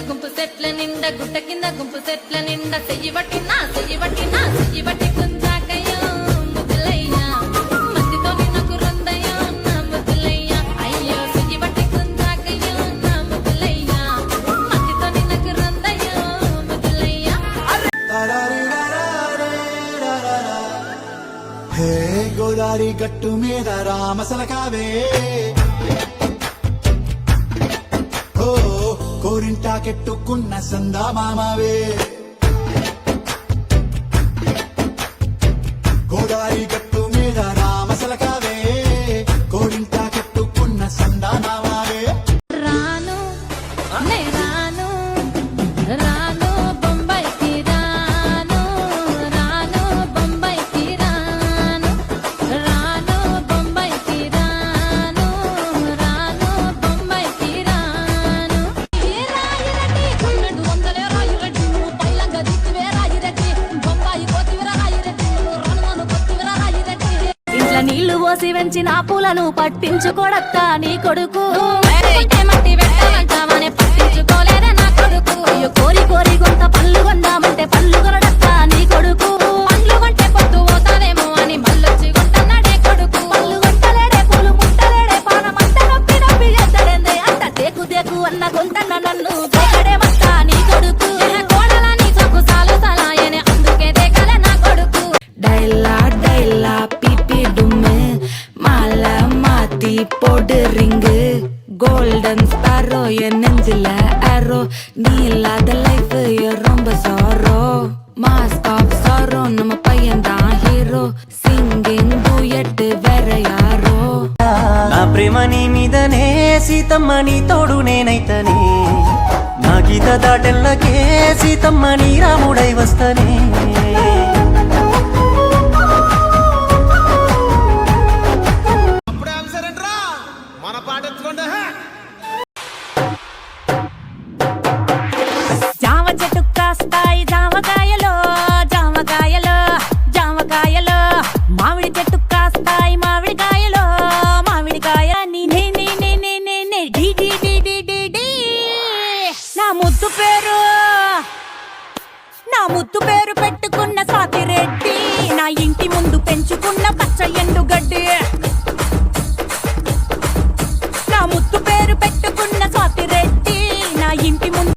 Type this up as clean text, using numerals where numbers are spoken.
గుంపు సెట్ల నిండా గుట్ట కింద గుంపు సెట్ల నిండా చెయ్యి పట్టినా చెయ్యి పట్టినా చెయ్యి పట్టి కుందాకయ్యో ముద్దులయ్యా మధ్యతో నాకు రొందయ్యో నా ముద్దులయ్యా అయ్యో చెయ్యి పట్టి కుందాకయ్యో నా ముద్దులయ్యా మధ్యతో నాకు రొందయ్యో ముద్దులయ్యా హే గోదారి గట్టు మీద రామసలకావే కోరింటా కెట్టుకున్న సందా మామావే గోదారి గట్టు మీద రామసలకావే కోరింటా కెట్టుకున్న సందా మామావే రాను నే రాను రాను బొంబాయికి రాను రాను బొంబాయికి రాను రాను బొంబాయికి రాను రాను బొంబాయికి రాను రాయిరెడ్డి కొన్నడు వందలే రాయిరెడ్డి నువ్వు పల్లంగా దిక్కువే రాయిరెడ్డి బొంబాయి కోతివిరా రాయిరెడ్డి నువ్వు రణమను కొత్తివిరా రాయిరెడ్డి ఇంట్లో నీళ్లు పోసి వెంచిన పూలను పట్టించుకోడత్తా నీ కొడుకు మట్టి పెట్టమంటావనే పట్టించుకోలేదే నా కొడుకు అయ్యో కోరి కోరి కొంత పళ్ళు కొందామంటే పళ్ళు కొనడత్తా నీ కొడుకు పండ్లు కొంటే పొద్దు పోతావేమో అని మళ్ళొచ్చి కొంటున్నాడే కొడుకు పళ్ళు కొట్టలేడే పూలు ముట్టలేడే పానమంత నొప్పి నొప్పి చేస్తాడందే అంత దేకు దేకు అన్న గొంతన్న నన్ను దేకడే వస్తా నీ కొడుకు కోడలని సొక్కు సాలు సలాయనే అందుకే దేకలే నా కొడుకు డైలా డైలా పీపీ డుమ్ము மால மாத்தி போடு ரிங்கு கோல்டன் ஸ்பாரோ என் நெஞ்சில ஆரோ நீ இல்லாத லைஃப் ரொம்ப சாரோ மாஸ்க் ஆஃப் சாரோ நம்ம பையன் தான் ஹீரோ సింగింగ్ డూయట్ వేర యారో నా ప్రేమ నీ మీదనే సీతమ్మ నీ తోడు నేనైతనే నా గీత దాటెల్లకే సీతమ్మ నీ రాముడై వస్తనే జామ చెట్టు కాస్తాయి జామకాయలో జామకాయలో జామకాయలో మామిడి చెట్టు కాస్తాయి మామిడికాయలో మామిడికాయ నీ నీ నీ నీ నీ నీ నీ డి డి డి డి డి డి నా ముద్దు పేరు పెట్టుకున్న స్వాతిరెడ్డి నా ఇంటి ముందు పెంచుకున్న పచ్చ ఎండుగడ్డి